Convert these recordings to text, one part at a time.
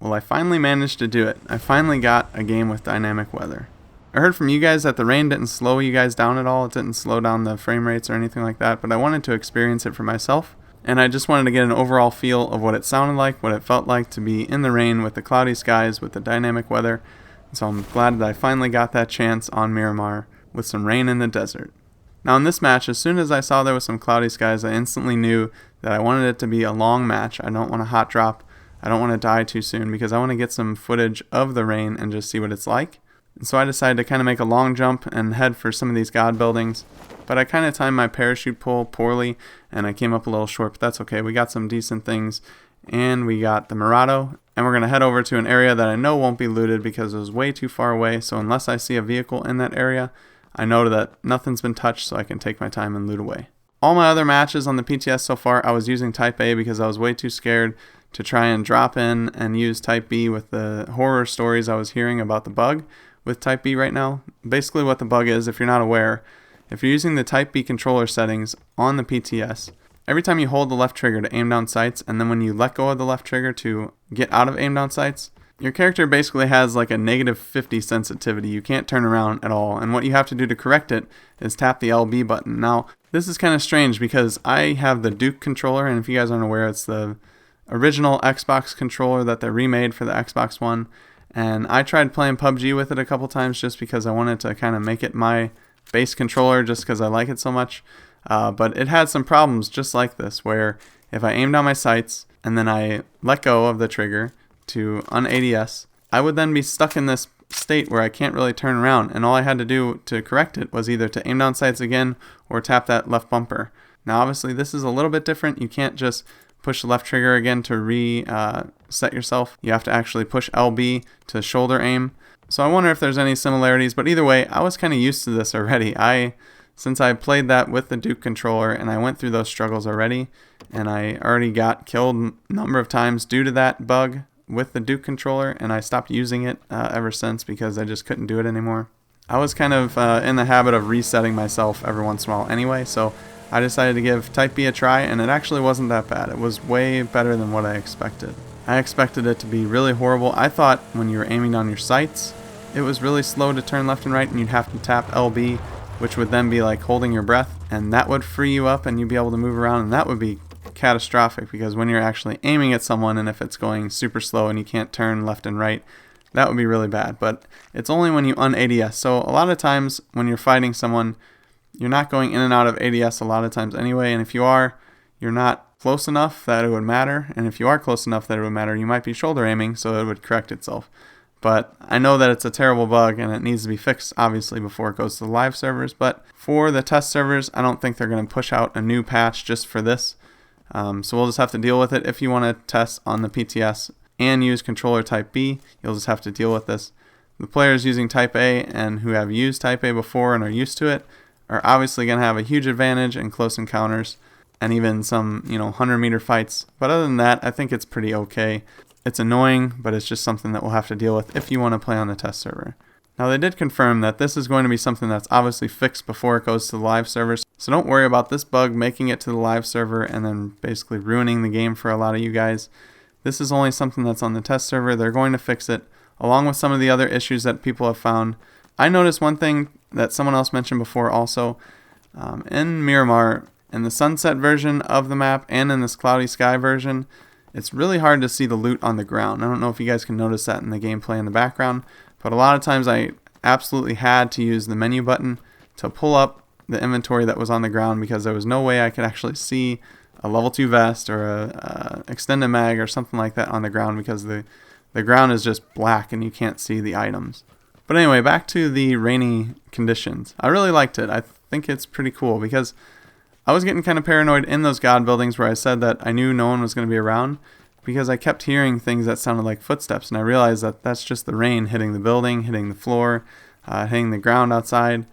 Well, I finally managed to do it. I finally got a game with dynamic weather. I heard from you guys that the rain didn't slow you guys down at all. It didn't slow down the frame rates or anything like that, but I wanted to experience it for myself. And I just wanted to get an overall feel of what it sounded like, what it felt like to be in the rain with the cloudy skies, with the dynamic weather. And so I'm glad that I finally got that chance on Miramar with some rain in the desert. Now in this match, as soon as I saw there was some cloudy skies, I instantly knew that I wanted it to be a long match. I don't want a hot drop. I don't want to die too soon because I want to get some footage of the rain and just see what it's like. And so I decided to kind of make a long jump and head for some of these god buildings. But I kind of timed my parachute pull poorly and I came up a little short, but that's okay. We got some decent things and we got the Murado. And we're going to head over to an area that I know won't be looted because it was way too far away. So unless I see a vehicle in that area, I know that nothing's been touched, so I can take my time and loot away. All my other matches on the PTS so far, I was using Type A because I was way too scared to try and drop in and use Type B with the horror stories I was hearing about the bug with Type B right now. Basically what the bug is, if you're not aware, if you're using the Type B controller settings on the PTS, every time you hold the left trigger to aim down sights, and then when you let go of the left trigger to get out of aim down sights, your character basically has like a -50 sensitivity. You can't turn around at all, and what you have to do to correct it is tap the LB button. Now, this is kind of strange because I have the Duke controller, and if you guys aren't aware, it's the original Xbox controller that they remade for the Xbox One, and I tried playing PUBG with it a couple times just because I wanted to kind of make it my base controller just because I like it so much, but it had some problems just like this, where if I aimed down my sights and then I let go of the trigger to un-ADS, I would then be stuck in this state where I can't really turn around, and all I had to do to correct it was either to aim down sights again or tap that left bumper. Now obviously this is a little bit different. You can't just push the left trigger again to reset yourself. You have to actually push LB to shoulder aim. So I wonder if there's any similarities, but either way, I was kind of used to this already. Since I played that with the Duke controller and I went through those struggles already, and I already got killed a number of times due to that bug with the Duke controller, and I stopped using it ever since because I just couldn't do it anymore. I was kind of in the habit of resetting myself every once in a while anyway, so I decided to give Type B a try, and it actually wasn't that bad. It was way better than what I expected. I expected it to be really horrible. I thought when you were aiming down your sights, it was really slow to turn left and right, and you'd have to tap LB, which would then be like holding your breath, and that would free you up and you'd be able to move around, and that would be catastrophic because when you're actually aiming at someone and if it's going super slow and you can't turn left and right, that would be really bad. But it's only when you un-ADS. So a lot of times when you're fighting someone, you're not going in and out of ADS a lot of times anyway, and if you are, you're not close enough that it would matter, and if you are close enough that it would matter, you might be shoulder aiming, so it would correct itself. But I know that it's a terrible bug and it needs to be fixed obviously before it goes to the live servers, but for the test servers, I don't think they're going to push out a new patch just for this. So we'll just have to deal with it. If you want to test on the PTS and use controller Type B, you'll just have to deal with this. The players using Type A and who have used Type A before and are used to it are obviously going to have a huge advantage in close encounters and even some 100-meter fights. But other than that, I think it's pretty okay. It's annoying, but it's just something that we'll have to deal with if you want to play on the test server. Now they did confirm that this is going to be something that's obviously fixed before it goes to the live servers. So don't worry about this bug making it to the live server and then basically ruining the game for a lot of you guys. This is only something that's on the test server. They're going to fix it along with some of the other issues that people have found. I noticed one thing that someone else mentioned before also. In Miramar, in the sunset version of the map and in this cloudy sky version, it's really hard to see the loot on the ground. I don't know if you guys can notice that in the gameplay in the background, but a lot of times I absolutely had to use the menu button to pull up the inventory that was on the ground because there was no way I could actually see a level 2 vest or a extended mag or something like that on the ground because the ground is just black and you can't see the items. But anyway, back to the rainy conditions. I really liked it. I think it's pretty cool because I was getting kind of paranoid in those god buildings where I said that I knew no one was going to be around because I kept hearing things that sounded like footsteps, and I realized that that's just the rain hitting the building, hitting the floor, hitting the ground outside,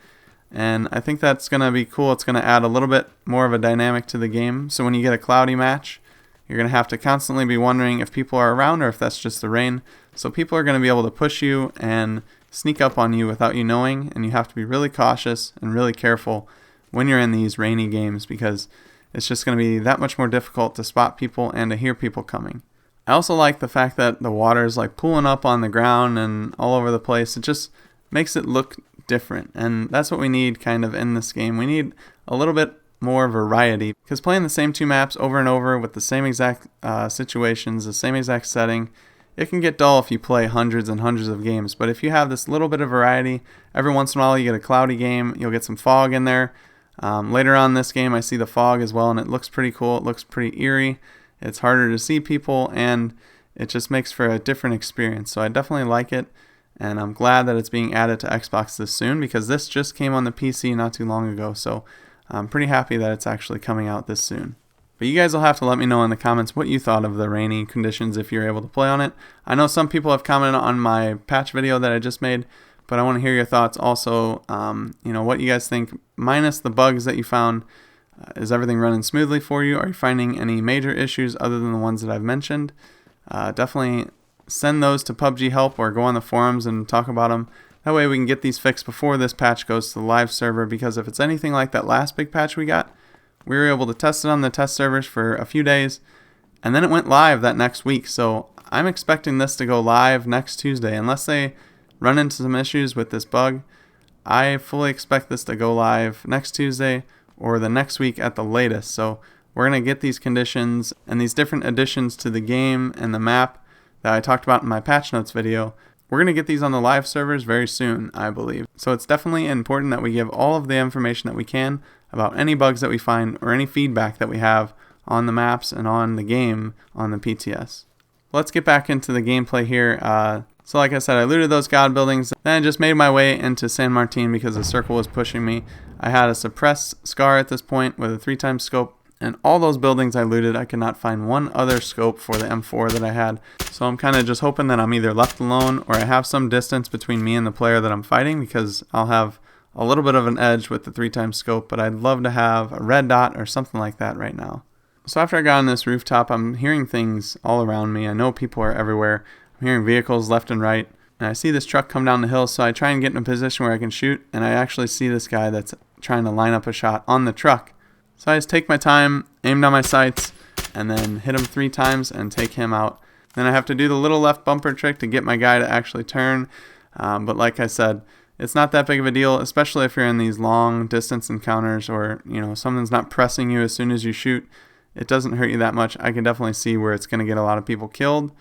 and I think that's going to be cool. It's going to add a little bit more of a dynamic to the game, so when you get a cloudy match, you're going to have to constantly be wondering if people are around or if that's just the rain, so people are going to be able to push you and sneak up on you without you knowing, and you have to be really cautious and really careful when you're in these rainy games because it's just going to be that much more difficult to spot people and to hear people coming. I also like the fact that the water is like pooling up on the ground and all over the place. It just makes it look different, and that's what we need kind of in this game. We need a little bit more variety, because playing the same 2 maps over and over with the same exact situations, the same exact setting, it can get dull if you play hundreds and hundreds of games. But if you have this little bit of variety, every once in a while you get a cloudy game, you'll get some fog in there. Later on in this game I see the fog as well, and it looks pretty cool. It looks pretty eerie. It's harder to see people, and it just makes for a different experience. So I definitely like it, and I'm glad that it's being added to Xbox this soon, because this just came on the PC not too long ago. So I'm pretty happy that it's actually coming out this soon. But you guys will have to let me know in the comments what you thought of the rainy conditions if you're able to play on it. I know some people have commented on my patch video that I just made, but I want to hear your thoughts also. What you guys think, minus the bugs that you found. Is everything running smoothly for you? Are you finding any major issues other than the ones that I've mentioned? Definitely send those to PUBG Help or go on the forums and talk about them. That way we can get these fixed before this patch goes to the live server, because if it's anything like that last big patch we got, we were able to test it on the test servers for a few days, and then it went live that next week. So I'm expecting this to go live next Tuesday. Unless they run into some issues with this bug, I fully expect this to go live next Tuesday or the next week at the latest. So we're going to get these conditions and these different additions to the game and the map that I talked about in my patch notes video. We're going to get these on the live servers very soon, I believe. So it's definitely important that we give all of the information that we can about any bugs that we find or any feedback that we have on the maps and on the game on the PTS. Let's get back into the gameplay here. So like I said, I looted those god buildings, then I just made my way into San Martin because the circle was pushing me. I had a suppressed scar at this point with a 3x scope, and all those buildings I looted, I could not find one other scope for the M4 that I had. So I'm kind of just hoping that I'm either left alone or I have some distance between me and the player that I'm fighting, because I'll have a little bit of an edge with the 3x scope, but I'd love to have a red dot or something like that right now. So after I got on this rooftop, I'm hearing things all around me. I know people are everywhere. I'm hearing vehicles left and right, and I see this truck come down the hill, so I try and get in a position where I can shoot, and I actually see this guy that's trying to line up a shot on the truck. So I just take my time, aim down my sights, and then hit him 3 times and take him out. Then I have to do the little left bumper trick to get my guy to actually turn, but like I said, it's not that big of a deal, especially if you're in these long distance encounters, or someone's not pressing you as soon as you shoot. It doesn't hurt you that much. I can definitely see where it's going to get a lot of people killed.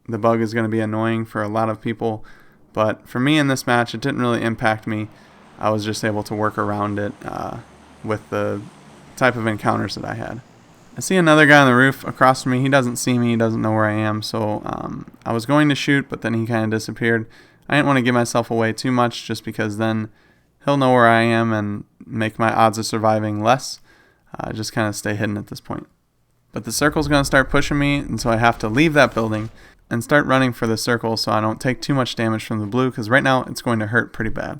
The bug is going to be annoying for a lot of people, but for me in this match, it didn't really impact me. I was just able to work around it with the type of encounters that I had. I see another guy on the roof across from me. He doesn't see me. He doesn't know where I am, so I was going to shoot, but then he kind of disappeared. I didn't want to give myself away too much, just because then he'll know where I am and make my odds of surviving less. Just kind of stay hidden at this point. But the circle's going to start pushing me, and so I have to leave that building and start running for the circle so I don't take too much damage from the blue, because right now it's going to hurt pretty bad.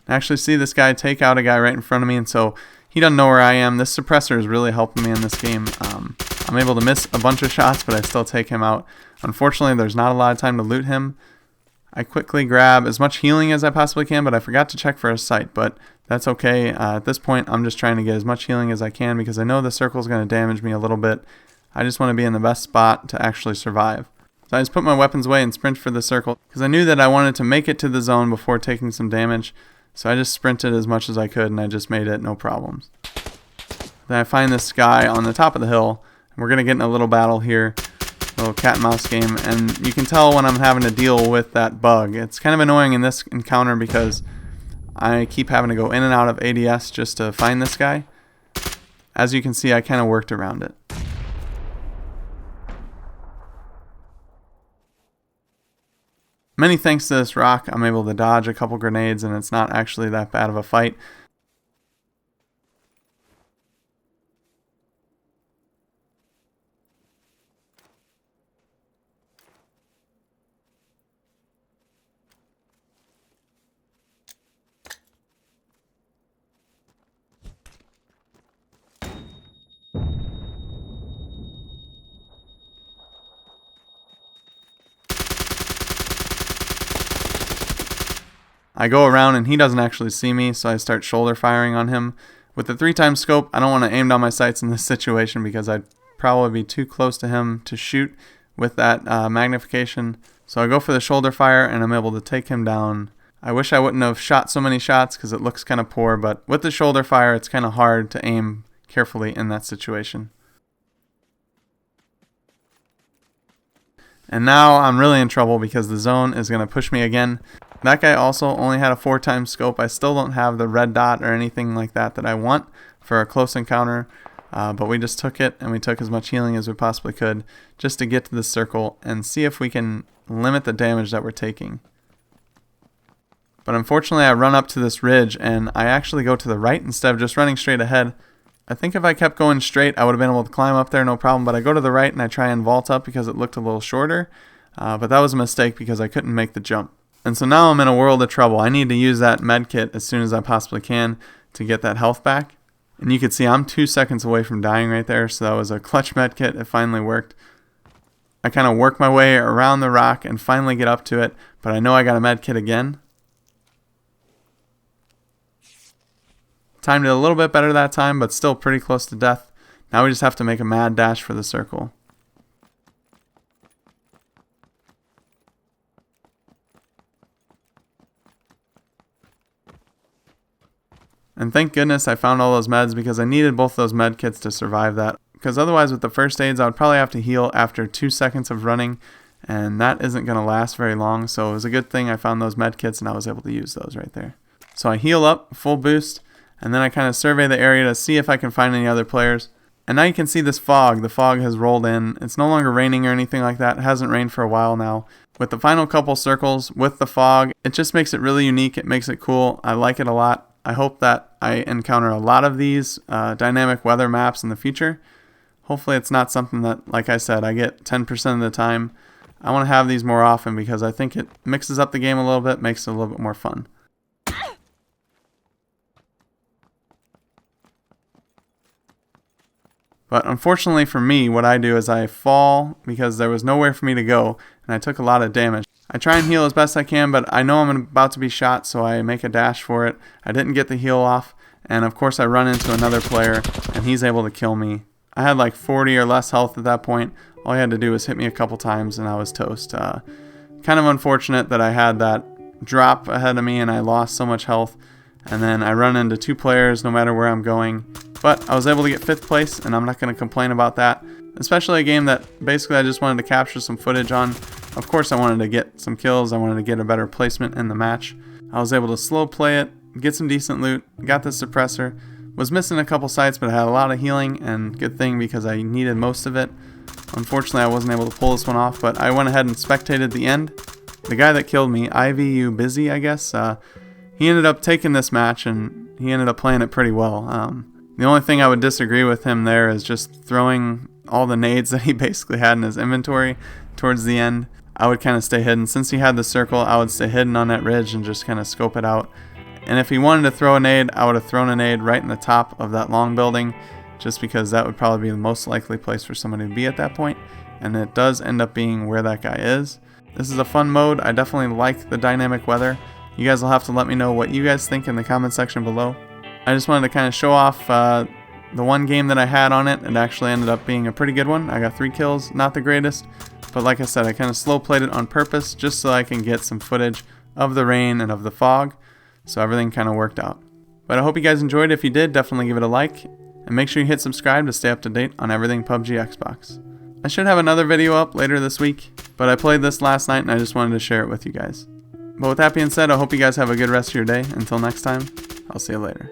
I actually see this guy take out a guy right in front of me, and so he doesn't know where I am. This suppressor is really helping me in this game. I'm able to miss a bunch of shots, but I still take him out. Unfortunately, there's not a lot of time to loot him. I quickly grab as much healing as I possibly can, but I forgot to check for a sight, but that's okay. At this point, I'm just trying to get as much healing as I can, because I know the circle is going to damage me a little bit. I just want to be in the best spot to actually survive. So I just put my weapons away and sprint for the circle, because I knew that I wanted to make it to the zone before taking some damage. So I just sprinted as much as I could, and I just made it no problems. Then I find this guy on the top of the hill, and we're going to get in a little battle here. Little cat and mouse game, and you can tell when I'm having to deal with that bug. It's kind of annoying in this encounter because I keep having to go in and out of ADS just to find this guy. As you can see, I kind of worked around it. Many thanks to this rock, I'm able to dodge a couple grenades, and it's not actually that bad of a fight. I go around and he doesn't actually see me, so I start shoulder firing on him. With the 3x scope, I don't want to aim down my sights in this situation because I'd probably be too close to him to shoot with that magnification. So I go for the shoulder fire and I'm able to take him down. I wish I wouldn't have shot so many shots because it looks kind of poor, but with the shoulder fire it's kind of hard to aim carefully in that situation. And now I'm really in trouble because the zone is going to push me again. That guy also only had a 4x scope. I still don't have the red dot or anything like that I want for a close encounter. But we just took it and we took as much healing as we possibly could just to get to this circle and see if we can limit the damage that we're taking. But unfortunately I run up to this ridge and I actually go to the right instead of just running straight ahead. I think if I kept going straight I would have been able to climb up there no problem, but I go to the right and I try and vault up because it looked a little shorter. But that was a mistake because I couldn't make the jump. And so now I'm in a world of trouble. I need to use that med kit as soon as I possibly can to get that health back. And you can see I'm 2 seconds away from dying right there, so that was a clutch med kit. It finally worked. I kind of work my way around the rock and finally get up to it, but I know I got a med kit again. Timed it a little bit better that time, but still pretty close to death. Now we just have to make a mad dash for the circle. And thank goodness I found all those meds because I needed both those med kits to survive that. Because otherwise with the first aids I would probably have to heal after 2 seconds of running, and that isn't going to last very long. So it was a good thing I found those med kits and I was able to use those right there. So I heal up, full boost, and then I kind of survey the area to see if I can find any other players. And now you can see this fog. The fog has rolled in. It's no longer raining or anything like that. It hasn't rained for a while now. With the final couple circles with the fog, it just makes it really unique. It makes it cool. I like it a lot. I hope that I encounter a lot of these dynamic weather maps in the future. Hopefully it's not something that, like I said, I get 10% of the time. I want to have these more often because I think it mixes up the game a little bit, makes it a little bit more fun. But unfortunately for me, what I do is I fall because there was nowhere for me to go, and I took a lot of damage. I try and heal as best I can, but I know I'm about to be shot, so I make a dash for it. I didn't get the heal off, and of course I run into another player, and he's able to kill me. I had like 40 or less health at that point. All he had to do was hit me a couple times, and I was toast. Kind of unfortunate that I had that drop ahead of me, and I lost so much health. And then I run into 2 players no matter where I'm going. But I was able to get 5th place, and I'm not going to complain about that. Especially a game that basically I just wanted to capture some footage on. Of course I wanted to get some kills, I wanted to get a better placement in the match. I was able to slow play it, get some decent loot, got the suppressor. Was missing a couple sites, but I had a lot of healing, and good thing because I needed most of it. Unfortunately I wasn't able to pull this one off, but I went ahead and spectated the end. The guy that killed me, IVU Busy I guess, he ended up taking this match and he ended up playing it pretty well. The only thing I would disagree with him there is just throwing all the nades that he basically had in his inventory towards the end. I would kind of stay hidden. Since he had the circle, I would stay hidden on that ridge and just kind of scope it out. And if he wanted to throw a nade, I would have thrown a nade right in the top of that long building, just because that would probably be the most likely place for somebody to be at that point. And it does end up being where that guy is. This is a fun mode. I definitely like the dynamic weather. You guys will have to let me know what you guys think in the comment section below. I just wanted to kind of show off the one game that I had on it. It actually ended up being a pretty good one. I got 3 kills, not the greatest, but like I said, I kind of slow played it on purpose just so I can get some footage of the rain and of the fog, so everything kind of worked out. But I hope you guys enjoyed. If you did, definitely give it a like, and make sure you hit subscribe to stay up to date on everything PUBG Xbox. I should have another video up later this week, but I played this last night and I just wanted to share it with you guys. But with that being said, I hope you guys have a good rest of your day. Until next time, I'll see you later.